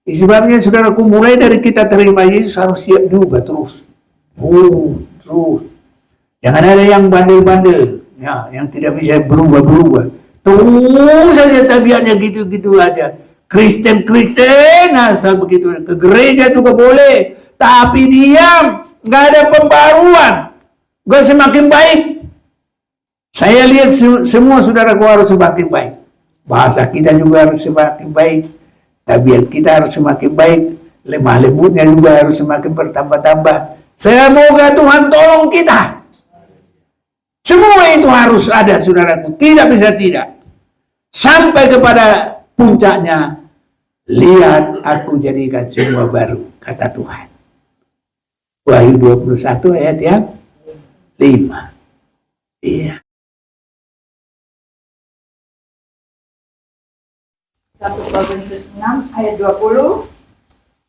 Sebabnya saudaraku, mulai dari kita terima Yesus harus siap juga terus. Terus. Jangan ada yang bandel-bandel, ya, yang tidak bisa berubah-berubah. Terus saja tabiatnya gitu-gitu aja. Kristen asal begitu. Ke gereja juga boleh, tapi diam, nggak ada pembaruan, nggak semakin baik. Saya lihat semua saudaraku harus semakin baik. Bahasa kita juga harus semakin baik. Tabiat kita harus semakin baik. Lemah lembutnya juga harus semakin bertambah-tambah. Semoga Tuhan tolong kita. Semua itu harus ada, saudaraku. Tidak bisa tidak. Sampai kepada puncaknya, lihat aku jadikan semua baru, kata Tuhan. Wahyu 21 ayat yang 5. Iya. 1 Korintus 6 ayat 20.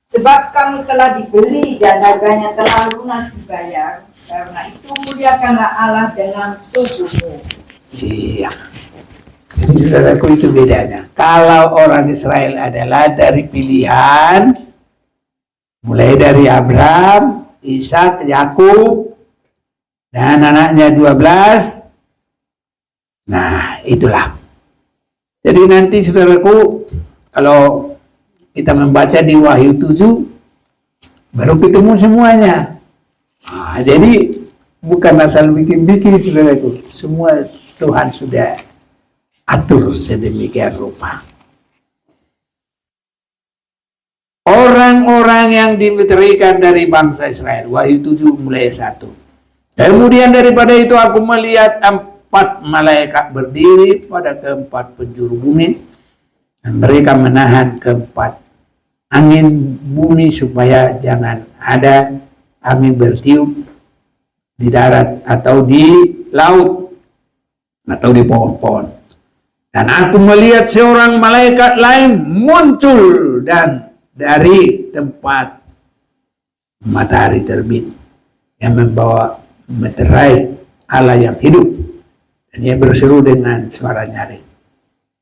Sebab kamu telah dibeli dan harganya telah lunas dibayar. Karena itu muliakanlah Allah dengan tubuhmu. Iya. Jadi saudaraku, itu bedanya. Kalau orang Israel adalah dari pilihan, mulai dari Abraham, Ishak, Yakub, dan anaknya 12. Nah, itulah. Jadi nanti saudaraku, kalau kita membaca di Wahyu 7, baru ketemu semuanya. Nah, jadi bukan asal bikin-bikin, saudaraku. Semua Tuhan sudah atur sedemikian rupa. Orang-orang yang dimeterikan dari bangsa Israel, Wahyu 7 mulai 1. Kemudian daripada itu aku melihat 4 malaikat berdiri pada keempat penjuru bumi, dan mereka menahan keempat angin bumi supaya jangan ada angin bertiup di darat atau di laut atau di pohon-pohon. Dan aku melihat seorang malaikat lain muncul dan dari tempat matahari terbit, yang membawa meterai Allah yang hidup, dan ia berseru dengan suara nyaring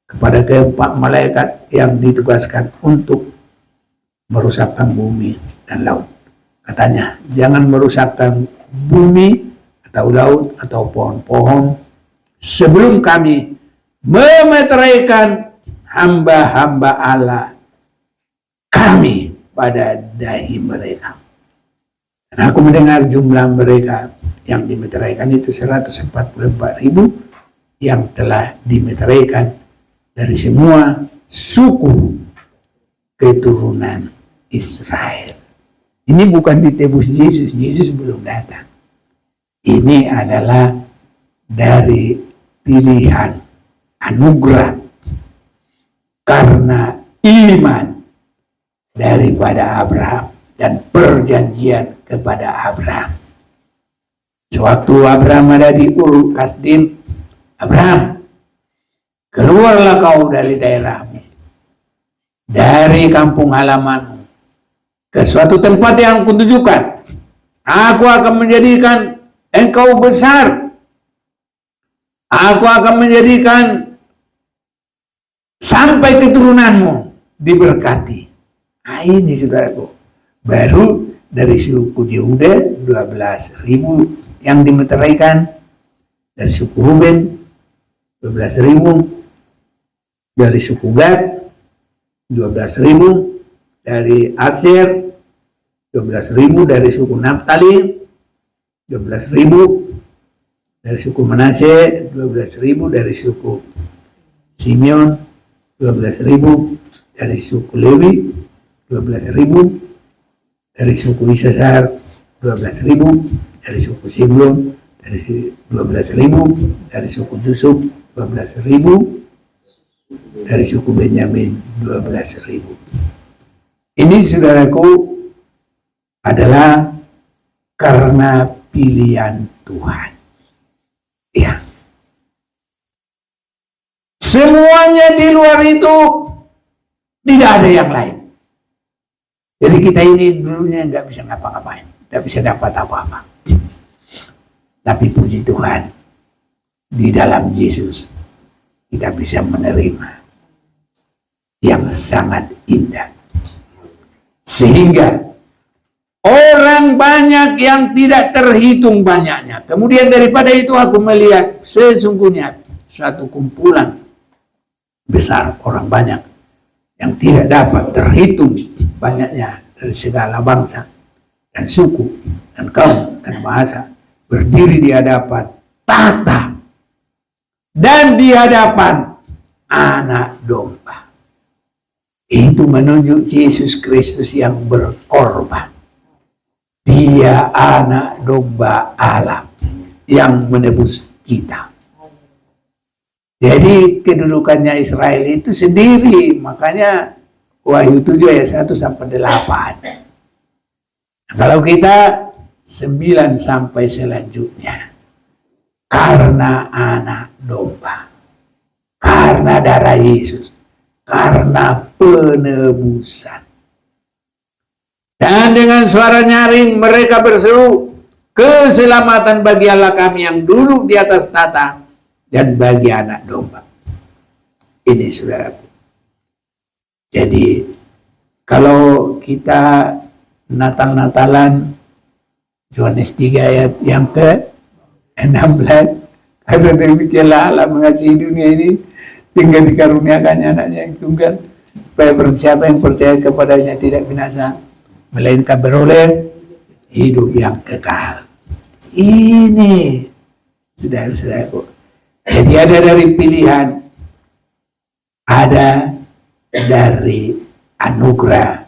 kepada keempat malaikat yang ditugaskan untuk merusakkan bumi dan laut. Katanya, jangan merusakkan bumi atau laut atau pohon-pohon sebelum kami memeteraikan hamba-hamba Allah kami pada dahi mereka. Dan aku mendengar jumlah mereka yang dimeteraikan itu 144.000 yang telah dimeteraikan dari semua suku keturunan Israel. Ini bukan ditebus Yesus, Yesus belum datang. Ini adalah dari pilihan anugerah karena iman daripada Abraham dan perjanjian kepada Abraham. Sewaktu Abraham ada di Ur Kasdim, Abraham, keluarlah kau dari daerahmu, dari kampung halamanmu, ke suatu tempat yang kutujukan. Aku akan menjadikan engkau besar. Aku akan menjadikan sampai keturunanmu diberkati. Nah, ini saudaraku, baru dari suku Yehuda 12.000 yang dimeteraikan, dari suku Ruben 12.000, dari suku Gad 12.000, dari Aser 12.000, dari suku Naftali 12.000, dari suku Manase 12.000, dari suku Simeon 12.000, dari suku Lewi 12.000, dari suku Isasar 12.000, dari suku Siblon dari 12.000, dari suku Yusuf 12.000, dari suku Benyamin 12.000. Ini saudaraku adalah karena pilihan Tuhan. Ya. Semuanya di luar itu tidak ada yang lain. Jadi kita ini dulunya nggak bisa ngapa-ngapain, nggak bisa dapat apa-apa. Tapi puji Tuhan, di dalam Yesus kita bisa menerima yang sangat indah. Sehingga orang banyak yang tidak terhitung banyaknya. Kemudian daripada itu aku melihat sesungguhnya suatu kumpulan besar orang banyak yang tidak dapat terhitung banyaknya dari segala bangsa dan suku dan kaum dan bahasa berdiri di hadapan tahta dan di hadapan Anak Domba. Itu menunjuk Yesus Kristus yang berkorban. Dia Anak Domba Allah yang menebus kita. Jadi kedudukannya Israel itu sendiri, makanya Wahyu 7 ayat 1 sampai 8. Kalau kita 9 sampai selanjutnya, karena Anak Domba, karena darah Yesus, karena penebusan. Dan dengan suara nyaring mereka berseru, keselamatan bagi Allah kami yang duduk di atas tahta dan bagi Anak Domba. Ini saudaraku. Jadi kalau kita Natal-Natalan Yohanes 3 ayat yang ke-16, karena demikianlah Allah mengasihi dunia ini tinggal dikaruniakannya anaknya yang tunggal, supaya siapa yang percaya kepadanya tidak binasa, melainkan beroleh hidup yang kekal. Ini saudara-saudaraku. Jadi ada dari pilihan, ada dari anugerah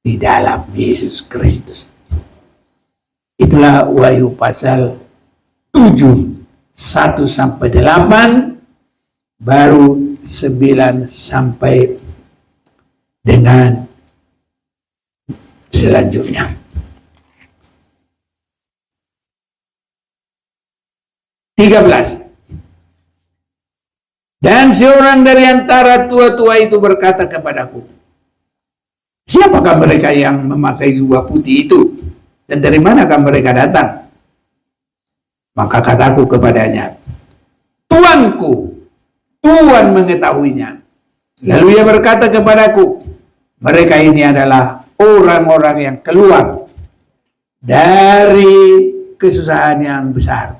di dalam Yesus Kristus. Itulah Wahyu pasal 7 1 sampai 8, baru 9 sampai dengan selanjutnya. Dan seorang dari antara tua-tua itu berkata kepadaku, siapakah mereka yang memakai jubah putih itu? Dan dari manakah mereka datang? Maka kataku kepadanya, Tuanku, Tuhan mengetahuinya. Lalu ia berkata kepadaku, mereka ini adalah orang-orang yang keluar dari kesusahan yang besar.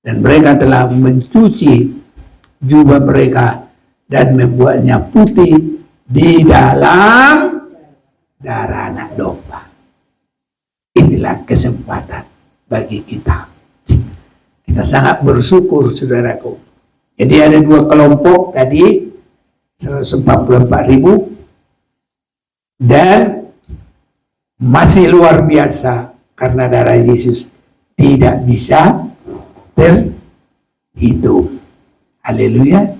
Dan mereka telah mencuci jubah mereka dan membuatnya putih di dalam darah Anak Domba. Inilah kesempatan bagi kita. Kita sangat bersyukur, saudaraku. Jadi ada dua kelompok tadi, 144.000, dan masih luar biasa karena darah Yesus tidak bisa terhitung. Haleluya.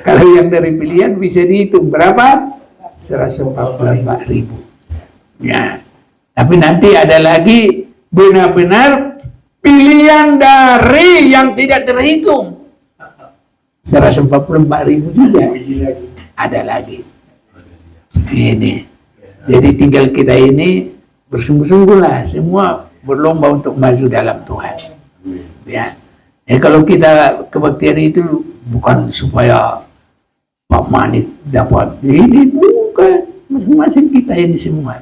Kalau yang dari pilihan bisa dihitung berapa? 144.000. Ya. Tapi nanti ada lagi benar-benar pilihan dari yang tidak terhitung. 144.000 juga. Ada lagi. Ini. Jadi tinggal kita ini bersungguh-sungguhlah semua berlomba untuk maju dalam Tuhan. Ya. Kalau kita kebaktian itu bukan supaya Pak Manit dapat ini, bukan. Masing-masing kita ini semua.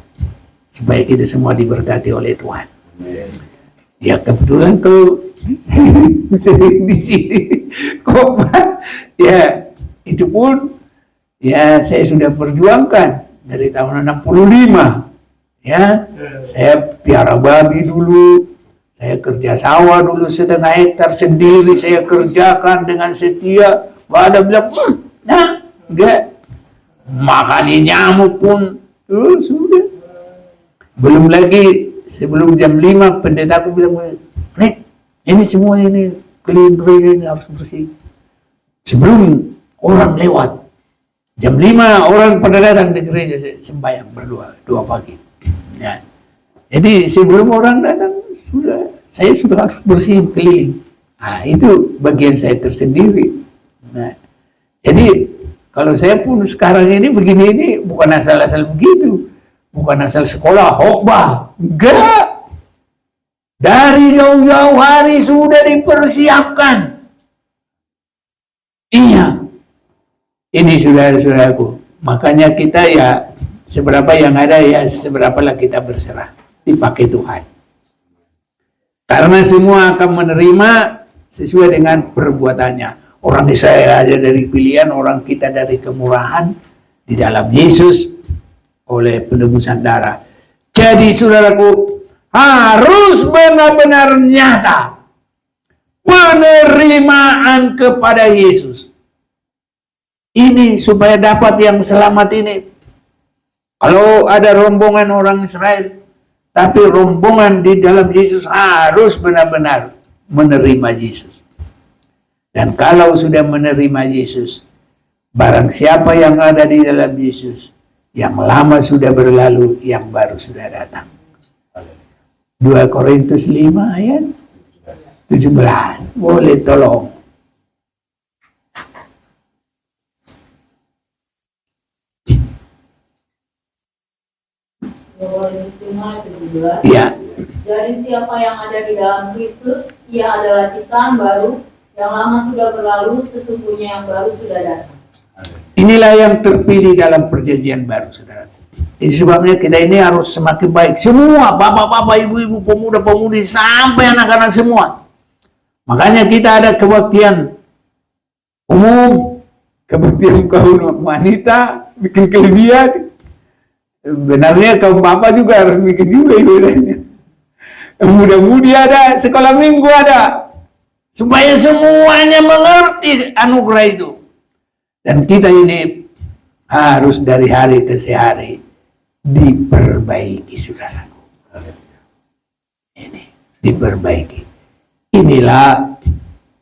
Supaya kita semua diberkati oleh Tuhan. Ya kebetulan kalau sering di sini kok ya itu pun ya saya sudah perjuangkan dari tahun 65 ya. Saya piara babi dulu, saya kerja sawah dulu 1,5 hektar sendiri saya kerjakan dengan setia. Gak ada bilang nah enggak, makanin nyamuk pun sudah. Belum lagi sebelum jam 5 pendeta aku bilang, Nek, ini semua ini keliling harus bersih. Sebelum orang lewat, jam 5 orang pada datang di gereja sembahyang berdua, 2 pagi. Ya. Jadi sebelum orang datang saya sudah harus bersih keliling. Nah, itu bagian saya tersendiri. Nah, jadi kalau saya pun sekarang ini begini ini bukan asal-asal begitu. Bukan asal sekolah, khotbah. Enggak. Dari jauh-jauh hari sudah dipersiapkan. Iya. Ini saudara-saudaraku. Makanya kita ya seberapa yang ada ya seberapalah kita berserah, dipakai Tuhan. Karena semua akan menerima sesuai dengan perbuatannya. Orang Israel aja dari pilihan, orang kita dari kemurahan di dalam Yesus oleh penebusan darah. Jadi saudaraku, harus benar-benar nyata penerimaan kepada Yesus. Ini supaya dapat yang selamat ini. Kalau ada rombongan orang Israel, tapi rombongan di dalam Yesus harus benar-benar menerima Yesus. Dan kalau sudah menerima Yesus, barang siapa yang ada di dalam Yesus, yang lama sudah berlalu, yang baru sudah datang. 2 Korintus 5 ayat 17. Boleh tolong. Ya. Jadi siapa yang ada di dalam Kristus, ia adalah ciptaan baru, yang lama sudah berlalu, sesungguhnya yang baru sudah datang. Inilah yang terpilih dalam perjanjian baru, saudara. Ini sebabnya kita ini harus semakin baik. Semua, bapak-bapak, ibu-ibu, pemuda-pemudi, sampai anak-anak semua. Makanya kita ada kebaktian umum, kebaktian kaum wanita, bikin kelebihan. Benarnya kaum bapak juga harus bikin juga ibadahnya. Muda-mudi ada, sekolah minggu ada. Supaya semuanya mengerti anugerah itu. Dan kita ini harus dari hari ke hari diperbaiki, saudaraku. Ini diperbaiki. Inilah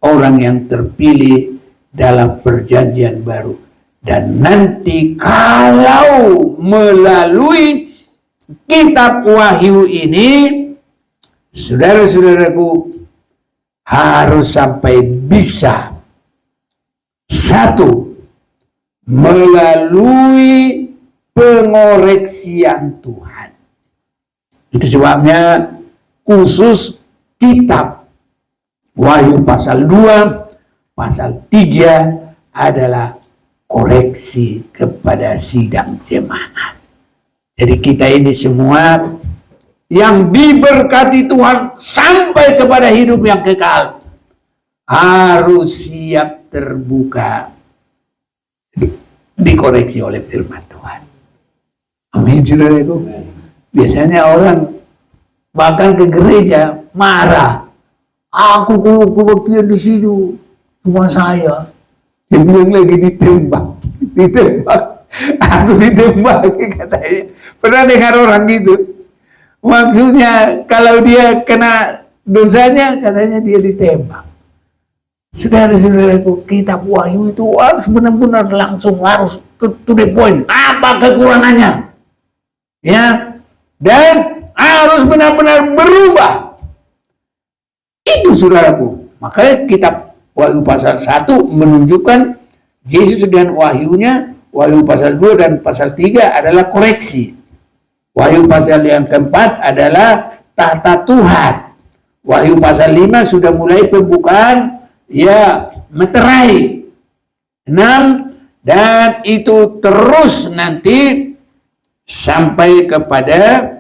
orang yang terpilih dalam perjanjian baru. Dan nanti kalau melalui kitab Wahyu ini, saudara-saudaraku, harus sampai bisa satu, melalui pengoreksian Tuhan. Itu sebabnya khusus kitab Wahyu pasal 2, pasal 3 adalah koreksi kepada sidang jemaat. Jadi kita ini semua yang diberkati Tuhan sampai kepada hidup yang kekal harus siap terbuka dikoreksi oleh firman Tuhan. Amin, saudaraku. Biasanya orang bahkan ke gereja marah. Aku kebaktian di situ, cuma saya. Dia bilang lagi ditembak. Aku ditembak, katanya. Pernah dengar orang gitu? Maksudnya kalau dia kena dosanya, katanya dia ditembak. Saudara-saudaraku, kitab Wahyu itu harus benar-benar langsung harus to the point. Apa kekurangannya? Ya, dan harus benar-benar berubah. Itu saudaraku. Makanya kitab Wahyu pasal 1 menunjukkan Yesus dengan wahyunya. Wahyu pasal 2 dan pasal 3 adalah koreksi. Wahyu pasal yang keempat adalah tahta Tuhan. Wahyu pasal 5 sudah mulai pembukaan ya meterai 6, dan itu terus nanti sampai kepada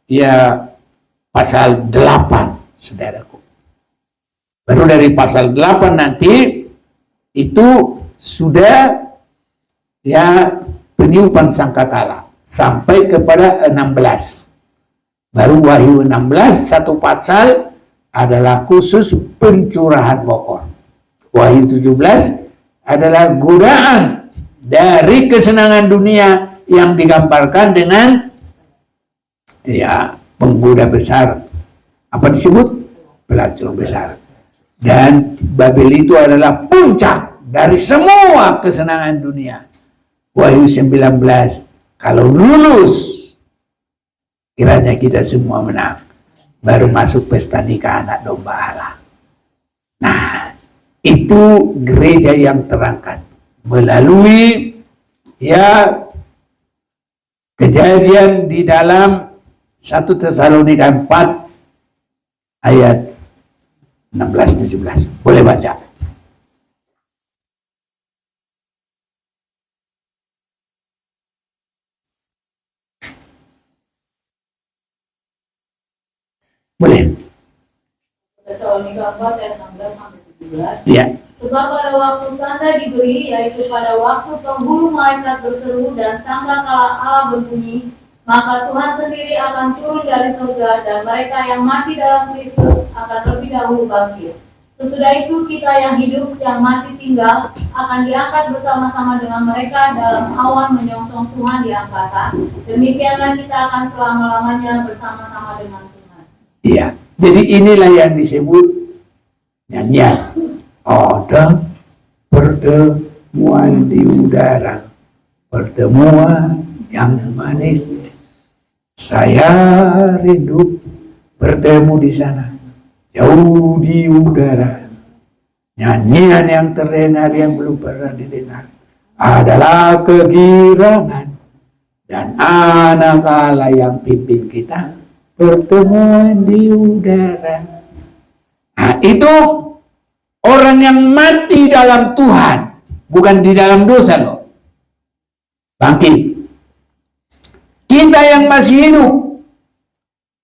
ya pasal 8, saudaraku. Baru dari pasal 8 nanti itu sudah ya peniupan sangkakala sampai kepada 16. Baru Wahyu 16 satu pasal adalah khusus pencurahan bokor. Wahyu 17 adalah godaan dari kesenangan dunia yang digambarkan dengan ya penggoda besar. Apa disebut? Pelacur besar. Dan Babel itu adalah puncak dari semua kesenangan dunia. Wahyu 19, kalau lulus, kiranya kita semua menang. Baru masuk pesta nikah anak domba Allah. Nah, itu gereja yang terangkat. Melalui ya kejadian di dalam 1 Tesalonika 4 ayat 16-17. Boleh baca. Boleh? Tesalonika 4 ayat 16 sampai 17. Ya. Sebab pada waktu tanda diberi, yaitu pada waktu penghulu malaikat berseru dan sangkakala Allah berbunyi, maka Tuhan sendiri akan turun dari surga dan mereka yang mati dalam Kristus akan lebih dahulu bangkit. Sesudah itu kita yang hidup yang masih tinggal akan diangkat bersama-sama dengan mereka dalam awan menyongsong Tuhan di angkasa. Demikianlah kita akan selama-lamanya bersama-sama dengan Tuhan. Iya. Jadi inilah yang disebut nyanyian. Ada pertemuan di udara, pertemuan yang manis. Saya rindu bertemu di sana, jauh di udara. Nyanyian yang terdengar yang belum pernah didengar adalah kegirangan dan anak Allah yang pimpin kita. Pertemuan di udara. Nah, itu orang yang mati dalam Tuhan, bukan di dalam dosa loh. Bangkit. Kita yang masih hidup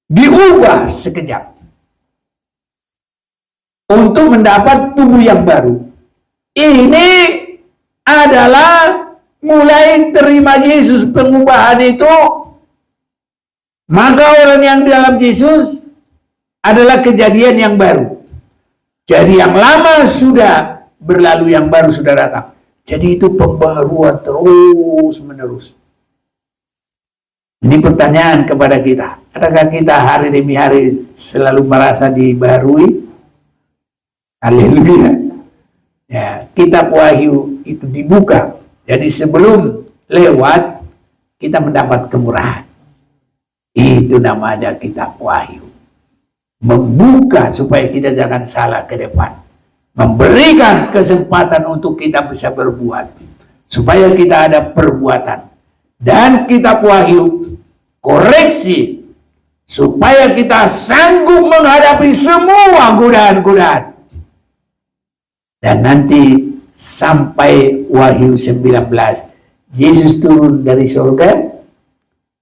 diubah sekejap untuk mendapat tubuh yang baru. Ini adalah mulai terima Yesus pengubahan itu. Maka orang yang dalam Yesus adalah kejadian yang baru. Jadi yang lama sudah berlalu, yang baru sudah datang. Jadi itu pembaruan terus menerus. Ini pertanyaan kepada kita. Adakah kita hari demi hari selalu merasa dibarui? Haleluya. Ya, kitab Wahyu itu dibuka. Jadi sebelum lewat, kita mendapat kemurahan. Itu namanya kitab Wahyu. Membuka supaya kita jangan salah ke depan. Memberikan kesempatan untuk kita bisa berbuat. Supaya kita ada perbuatan. Dan kitab Wahyu koreksi. Supaya kita sanggup menghadapi semua godaan-godaan. Dan nanti sampai Wahyu 19. Yesus turun dari surga.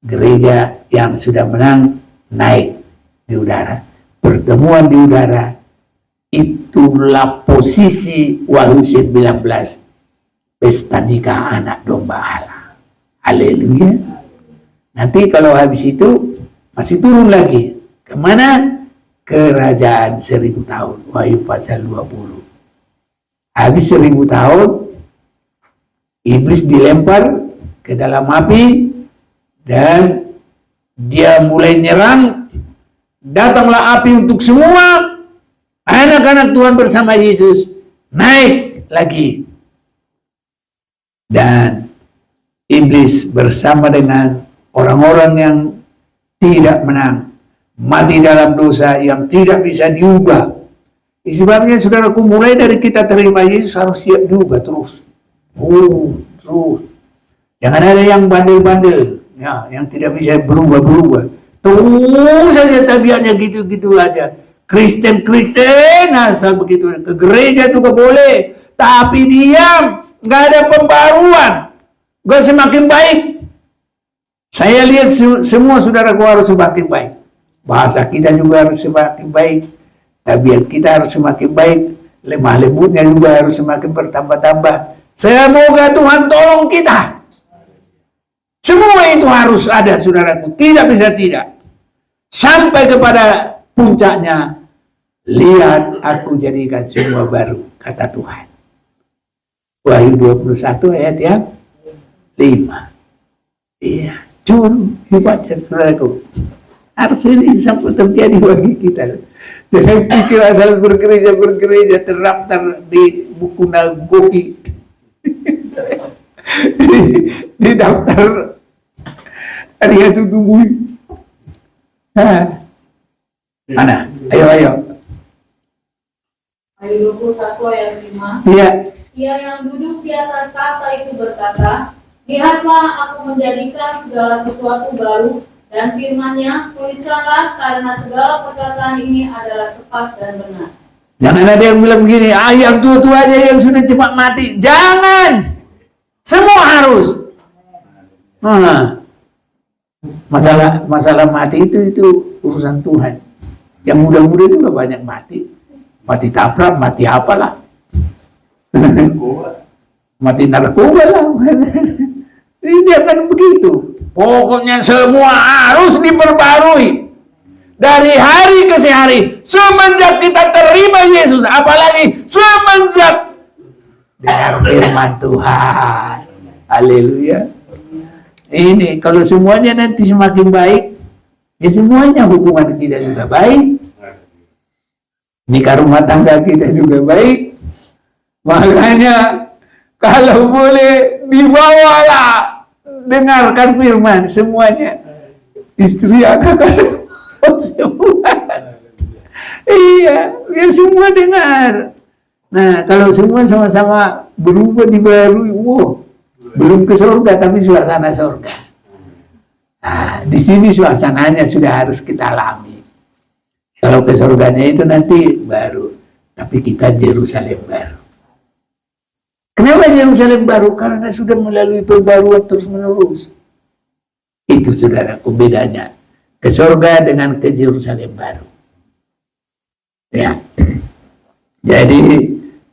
Gereja yang sudah menang naik di udara. Pertemuan di udara, itulah posisi Wahyu 19. Pesta nikah anak domba Allah. Haleluya. Nanti kalau habis itu masih turun lagi. Kemana? Kerajaan 1000 tahun. Wahyu pasal 20. Habis 1000 tahun, iblis dilempar ke dalam api. Dan dia mulai nyerang. Datanglah api untuk semua anak-anak Tuhan bersama Yesus naik lagi. Dan iblis bersama dengan orang-orang yang tidak menang, mati dalam dosa yang tidak bisa diubah. Sebabnya saudaraku, mulai dari kita terima Yesus harus siap diubah terus. Terus. Jangan ada yang bandel-bandel. Ya, yang tidak bisa berubah-berubah. Terus saja tabiatnya gitu-gitu aja. Kristen asal begitu. Ke gereja juga boleh. Tapi diam. Nggak ada pembaruan. Nggak semakin baik. Saya lihat semua saudaraku harus semakin baik. Bahasa kita juga harus semakin baik. Tabiat kita harus semakin baik. Lemah lembutnya juga harus semakin bertambah-tambah. Semoga Tuhan tolong kita. Semua itu harus ada, saudaraku. Tidak bisa tidak. Sampai kepada puncaknya. Lihat, aku jadikan semua baru, kata Tuhan. Wahyu 21 ayat yang 5. Iya, cuma dibaca, saudaraku. Harus ini sampai terjadi bagi kita. Dengan pikir asal bergereja terdaftar di buku Nagoki. di daftar hari itu tungguin. Mana? Ayo. Ayat 21 ayat 5. Iya. Ia yang duduk di atas tahta itu berkata, lihatlah aku menjadikan segala sesuatu baru, dan firman-Nya, tuliskanlah karena segala perkataan ini adalah tepat dan benar. Jangan ada yang bilang begini, yang tua-tua aja yang sudah cepat mati. Jangan. Semua harus. Masalah mati itu urusan Tuhan. Yang muda-muda juga banyak mati. Mati tabrak, mati apalah. Mati narkoba lah. Ini akan begitu. Pokoknya semua harus diperbarui. Dari hari ke hari. Semenjak kita terima Yesus. Apalagi semenjak dengar firman Tuhan. Haleluya. Ini kalau semuanya nanti semakin baik, ya semuanya hubungan kita juga baik. Nikah rumah tangga kita juga baik. Makanya kalau boleh dibawalah, dengarkan firman semuanya. Istri anak-anak semua. Iya, biar semua dengar. Nah, kalau semua sama-sama berubah dibarui, wow, belum ke surga tapi suasana surga. Nah, di sini suasananya sudah harus kita alami. Kalau ke surganya itu nanti baru, tapi kita Yerusalem baru. Kenapa Yerusalem baru? Karena sudah melalui perbaruan terus-menerus. Itu saudaraku bedanya. Ke surga dengan ke Yerusalem baru. Ya. Jadi,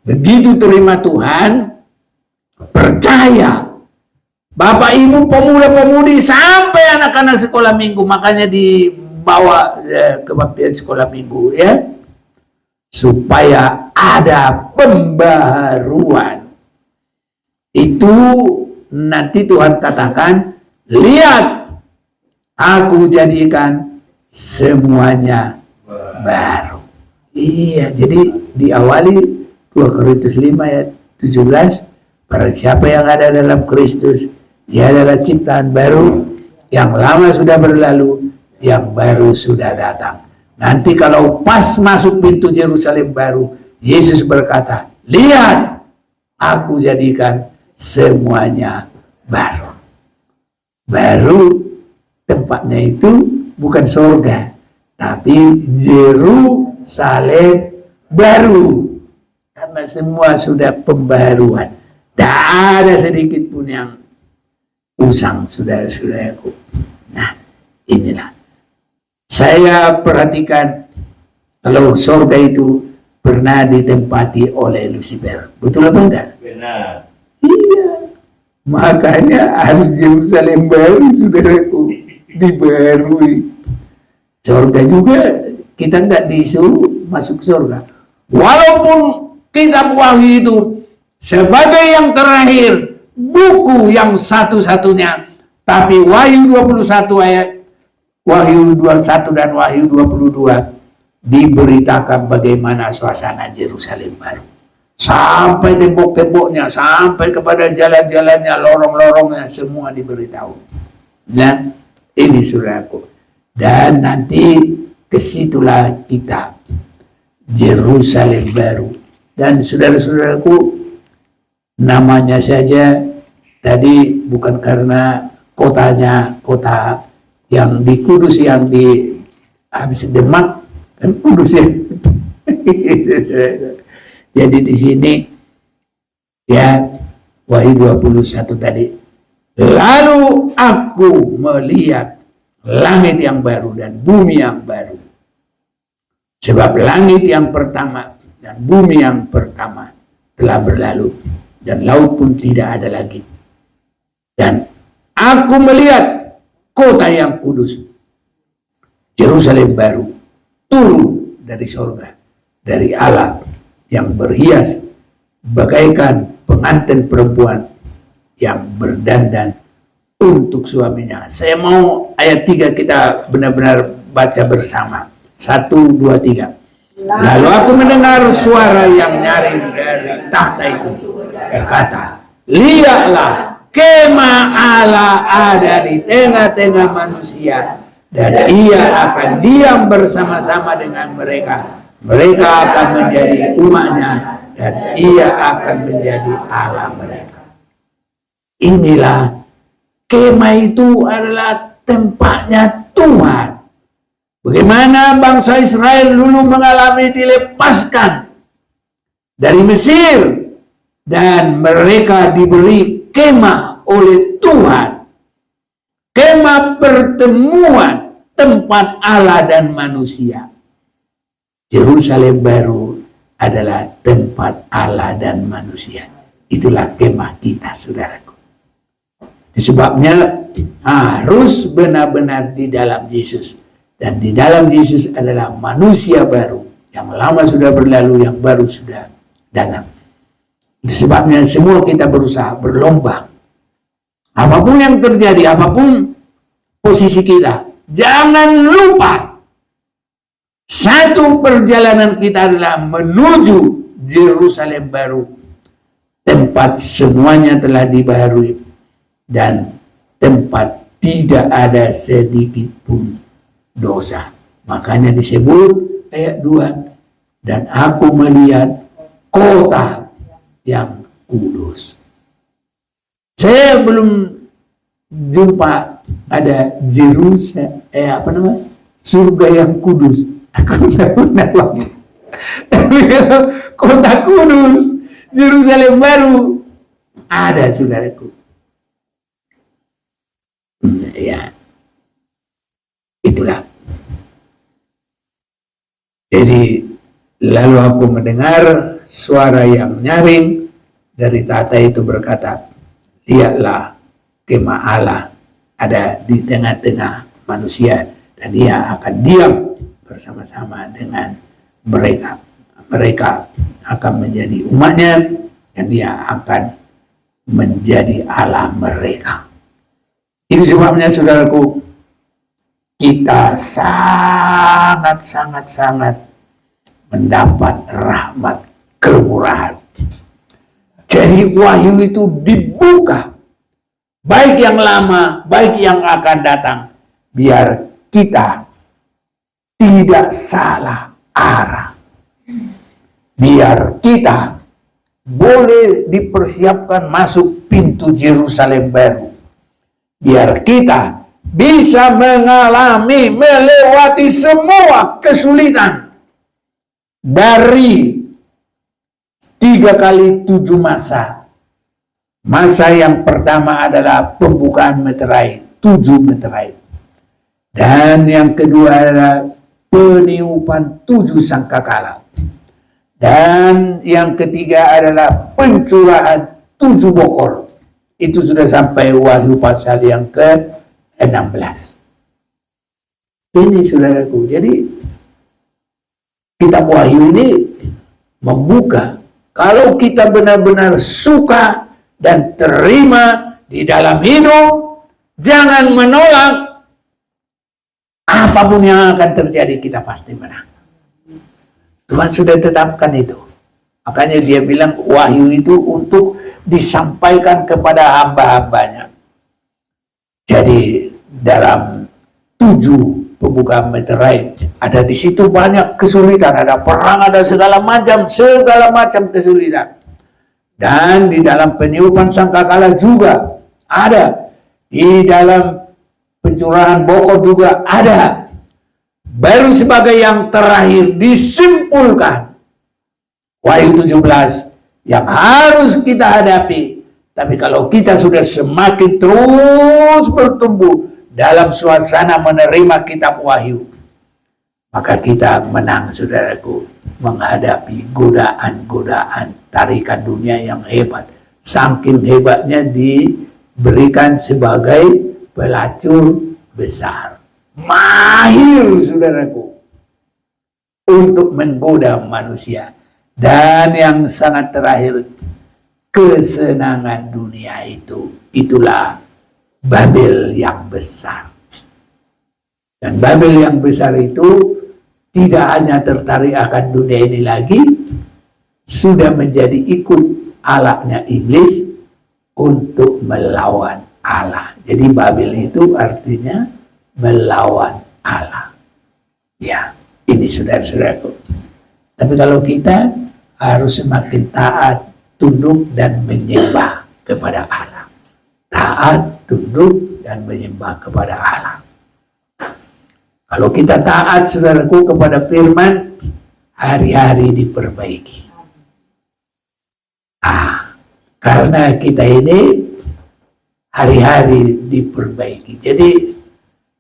begitu terima Tuhan, percaya. Bapak Ibu pemuda-pemudi sampai anak-anak sekolah minggu, makanya dibawa kebaktian sekolah minggu ya. Supaya ada pembaharuan. Itu nanti Tuhan katakan, lihat, aku jadikan semuanya baru. Iya, jadi diawali 2 Korintus 5 ayat 17, barang siapa yang ada dalam Kristus, dia adalah ciptaan baru, yang lama sudah berlalu, yang baru sudah datang. Nanti kalau pas masuk pintu Yerusalem baru, Yesus berkata, lihat, aku jadikan semuanya baru. Baru tempatnya itu bukan surga, tapi Yerusalem baru. Karena semua sudah pembaruan. Tidak ada sedikit pun yang usang, saudara-saudaraku. Nah, inilah. Saya perhatikan kalau surga itu pernah ditempati oleh Lucifer. Betul apa enggak? Benar. Iya. Makanya harus Yerusalem baru, saudaraku. Dibarui. Surga juga kita enggak disuruh masuk surga. Walaupun kitab Wahyu itu sebagai yang terakhir, buku yang satu-satunya, tapi Wahyu 21 ayat, Wahyu 21 dan Wahyu 22 diberitakan bagaimana suasana Yerusalem baru. Sampai tembok-temboknya, sampai kepada jalan-jalannya, lorong-lorongnya, semua diberitahu. Nah, ini saudaraku. Dan nanti kesitulah kita, Yerusalem baru. Dan saudara-saudaraku, namanya saja tadi bukan karena kotanya, kota yang di Kudus, yang di habis Demak, kan Kudus ya. Jadi di sini ya Wahyu 21 tadi. Lalu aku melihat langit yang baru dan bumi yang baru. Sebab langit yang pertama dan bumi yang pertama telah berlalu dan laut pun tidak ada lagi. Dan aku melihat kota yang kudus, Yerusalem baru, turun dari surga, dari Allah, yang berhias bagaikan pengantin perempuan yang berdandan untuk suaminya. Saya mau ayat 3 kita benar-benar baca bersama. 1, 2, 3. Lalu aku mendengar suara yang nyaring dari tahta itu berkata, lihatlah, kemah Allah ada di tengah-tengah manusia, dan ia akan diam bersama-sama dengan mereka. Mereka akan menjadi umatnya, dan ia akan menjadi Allah mereka. Inilah, kemah itu adalah tempatnya Tuhan. Bagaimana bangsa Israel dulu mengalami dilepaskan dari Mesir, dan mereka diberi kemah oleh Tuhan. Kemah pertemuan, tempat Allah dan manusia. Yerusalem baru adalah tempat Allah dan manusia. Itulah kemah kita, saudaraku. Sebabnya harus benar-benar di dalam Yesus. Dan di dalam Yesus adalah manusia baru. Yang lama sudah berlalu, yang baru sudah datang. Sebabnya semua kita berusaha berlomba. Apapun yang terjadi, apapun posisi kita, jangan lupa satu perjalanan kita adalah menuju Yerusalem baru. Tempat semuanya telah dibaharui dan tempat tidak ada sedikit pun dosa. Makanya disebut ayat 2, dan aku melihat kota yang kudus. Saya belum jumpa ada Jerusalem, surga yang kudus. Aku tidak pernah waktu. Tapi kalau kota kudus, Yerusalem baru, ada, saudaraku. Ya, itulah. Jadi lalu aku mendengar suara yang nyaring dari tahta itu berkata, lihatlah kemah Allah ada di tengah-tengah manusia dan dia akan diam bersama-sama dengan mereka. Mereka akan menjadi umatnya dan dia akan menjadi Allah mereka. Itu sebabnya, saudaraku, kita sangat mendapat rahmat kemurahan. Jadi wahyu itu dibuka, baik yang lama, baik yang akan datang, biar kita tidak salah arah. Biar kita boleh dipersiapkan masuk pintu Yerusalem baru. Biar kita bisa melewati semua kesulitan dari 3 kali 7 masa. Masa yang pertama adalah pembukaan meterai, 7 meterai. Dan yang kedua adalah peniupan 7 sangkakala. Dan yang ketiga adalah pencurahan 7 bokor. Itu sudah sampai Wahyu pasal yang ke-16. Ini, saudaraku, jadi kitab Wahyu ini membuka, kalau kita benar-benar suka dan terima di dalam hidup, jangan menolak, apapun yang akan terjadi kita pasti menang. Tuhan sudah tetapkan itu. Makanya dia bilang wahyu itu untuk disampaikan kepada hamba-hambanya. Jadi dalam 7 pembukaan meterai, ada di situ banyak kesulitan, ada perang, ada segala macam kesulitan. Dan di dalam peniupan sangkakala juga ada, di dalam pencurahan bokor juga ada. Baru sebagai yang terakhir disimpulkan Wahyu 17 yang harus kita hadapi. Tapi kalau kita sudah semakin terus bertumbuh dalam suasana menerima kitab Wahyu, maka kita menang, saudaraku, menghadapi godaan-godaan tarikan dunia yang hebat. Saking hebatnya diberikan sebagai pelacur besar. Mahir, saudaraku, untuk menggoda manusia. Dan yang sangat terakhir, kesenangan dunia itu. Itulah Babel yang besar. Dan Babel yang besar itu tidak hanya tertarik akan dunia ini lagi, sudah menjadi ikut alaknya iblis untuk melawan Allah. Jadi Babel itu artinya melawan Allah. Ya, ini saudara-saudaraku. Tapi kalau kita harus semakin taat, tunduk dan menyembah kepada Allah. Taat, tunduk dan menyembah kepada Allah. Kalau kita taat, saudaraku, kepada firman, hari-hari diperbaiki. Karena kita ini hari-hari diperbaiki. Jadi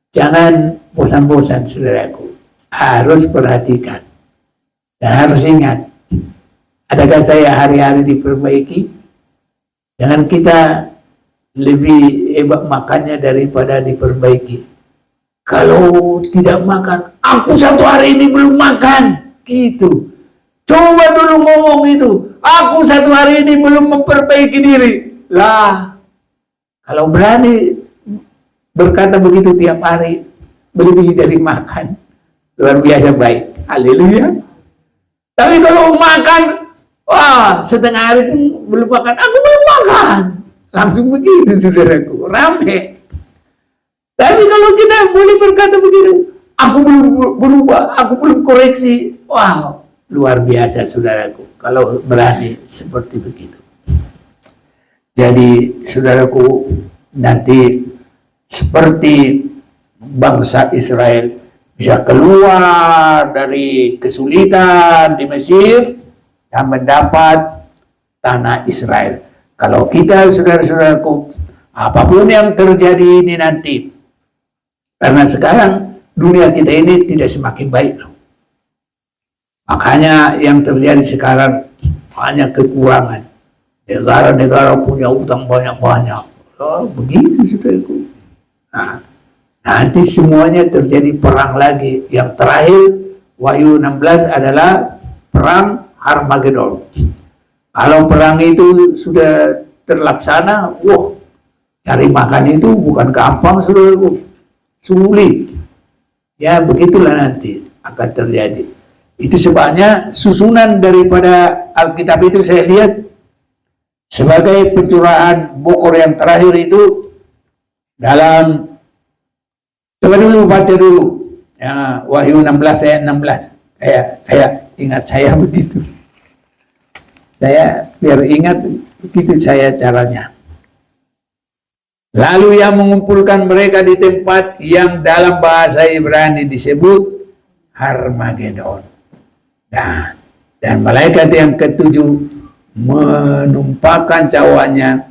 jangan bosan-bosan, saudaraku. Harus perhatikan Dan harus ingat, adakah saya hari-hari diperbaiki? Jangan kita lebih hebat makannya daripada diperbaiki. Kalau tidak makan, aku 1 hari ini belum makan, gitu. Coba dulu ngomong itu, aku 1 hari ini belum memperbaiki diri. Lah, kalau berani berkata begitu tiap hari, lebih dari makan, luar biasa baik. Haleluya. Tapi kalau makan, wah, setengah hari pun belum makan, aku belum makan. Langsung begitu, saudaraku, rame. Tapi kalau kita boleh berkata begitu, aku belum berubah, aku belum koreksi. Wow, luar biasa, saudaraku, kalau berani seperti begitu. Jadi, saudaraku, nanti seperti bangsa Israel bisa keluar dari kesulitan di Mesir dan mendapat tanah Israel. Kalau kita, saudara-saudaraku, apapun yang terjadi ini nanti, karena sekarang dunia kita ini tidak semakin baik loh. Makanya yang terjadi sekarang hanya kekurangan. Negara-negara punya utang banyak-banyak. Oh, begitu, saudaraku. Nah, nanti semuanya terjadi perang lagi. Yang terakhir, Wahyu 16 adalah perang Harmagedon. Kalau perang itu sudah terlaksana, wah, cari makan itu bukan gampang, saudaraku. Sulit. Ya, begitulah nanti akan terjadi. Itu sebabnya susunan daripada Alkitab itu saya lihat sebagai pencurahan bokor yang terakhir itu dalam, coba dulu baca dulu ya, Wahyu 16 ayat 16. Kayak ingat saya begitu. Saya biar ingat begitu saya caranya. Lalu yang mengumpulkan mereka di tempat yang dalam bahasa Ibrani disebut Harmagedon. Nah, dan malaikat yang ketujuh menumpahkan cawanya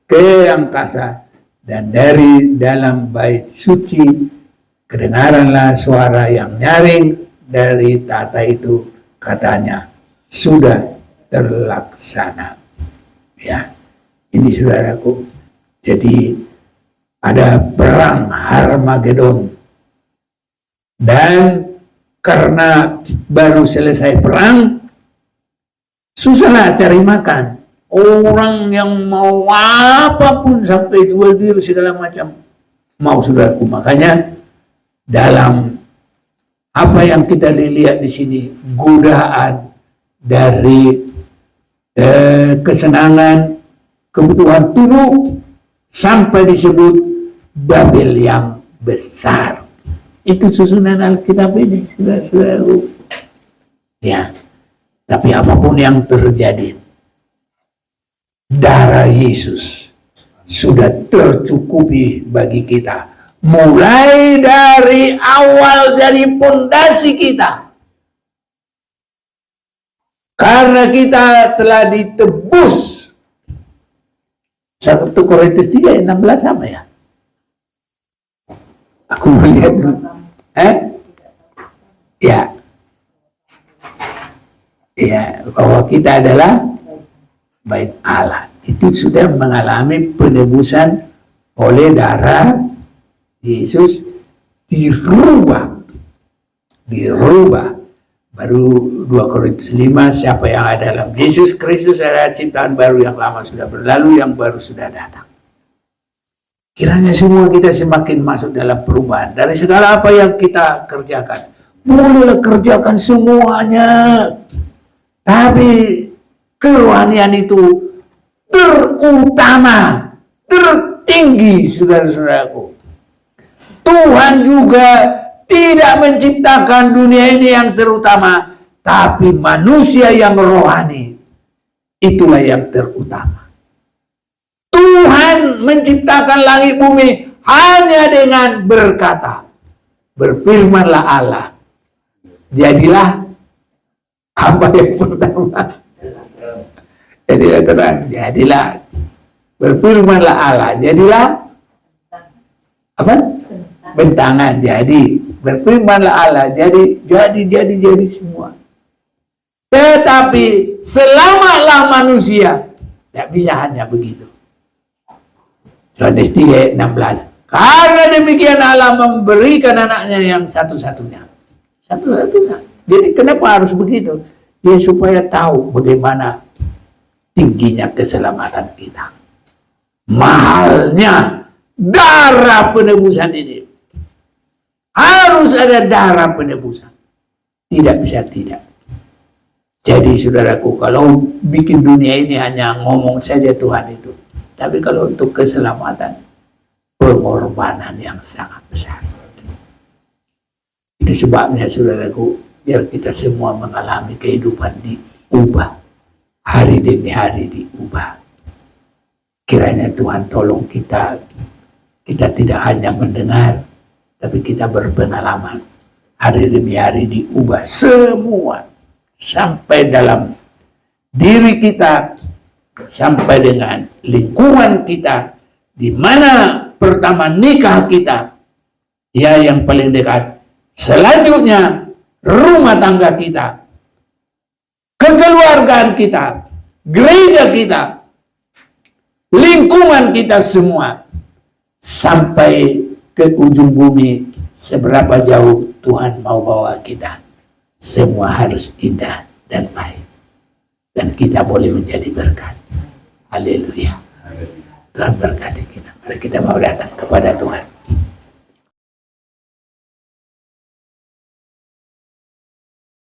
ke angkasa, dan dari dalam bait suci kedengaranlah suara yang nyaring dari tata itu, katanya, sudah terlaksana. Ya, ini saudaraku. Jadi ada perang Harmagedon, dan karena baru selesai perang, susahlah cari makan. Orang yang mau apapun sampai jual diri segala macam mau, saudaraku. Makanya dalam apa yang kita dilihat di sini, godaan dari kesenangan, kebutuhan tubuh, sampai disebut Babel yang besar. Itu susunan Alkitab ini, saudara-saudara. Ya, tapi apapun yang terjadi, darah Yesus sudah tercukupi bagi kita. Mulai dari awal, dari pondasi kita. Karena kita telah ditebus. 1 Korintus 3 ayat 16 sama ya? Aku melihat dulu. Ya. Ya, bahwa kita adalah bait Allah. Itu sudah mengalami penebusan oleh darah Yesus, dirubah. Baru 2 Korintus 5, siapa yang ada dalam Yesus Kristus adalah ciptaan baru, yang lama sudah berlalu, yang baru sudah datang. Kiranya semua kita semakin masuk dalam perubahan dari segala apa yang kita kerjakan. Bolehlah kerjakan semuanya, tapi kerohanian itu terutama, tertinggi, saudara-saudaraku. Tuhan juga tidak menciptakan dunia ini yang terutama, tapi manusia yang rohani, itulah yang terutama. Tuhan menciptakan langit bumi hanya dengan berkata, berfirmanlah Allah, jadilah. Apa yang pertama? Jadilah terang, jadilah. Berfirmanlah Allah, jadilah apa? Bentangan, jadi. Berfirmanlah Allah, jadi semua. Tetapi selamalah manusia, tidak bisa hanya begitu. Yohanes 3:16. Karena demikian Allah memberikan anaknya yang satu-satunya. Satu-satunya. Jadi kenapa harus begitu? Ya supaya tahu bagaimana tingginya keselamatan kita. Mahalnya darah penebusan ini. Harus ada darah penebusan. Tidak bisa tidak. Jadi saudaraku, kalau bikin dunia ini hanya ngomong saja Tuhan itu. Tapi kalau untuk keselamatan, pengorbanan yang sangat besar. Itu sebabnya saudaraku, biar kita semua mengalami kehidupan diubah. Hari demi hari diubah. Kiranya Tuhan tolong kita. Kita tidak hanya mendengar, tapi kita berpengalaman. Hari demi hari diubah semua. Sampai dalam diri kita, sampai dengan lingkungan kita, di mana pertama nikah kita, ya yang paling dekat. Selanjutnya rumah tangga kita, kekeluargaan kita, gereja kita, lingkungan kita semua, sampai ke ujung bumi, seberapa jauh Tuhan mau bawa kita. Semua harus indah dan baik. Dan kita boleh menjadi berkat. Haleluya. Tuhan berkati kita. Mari kita mau datang kepada Tuhan.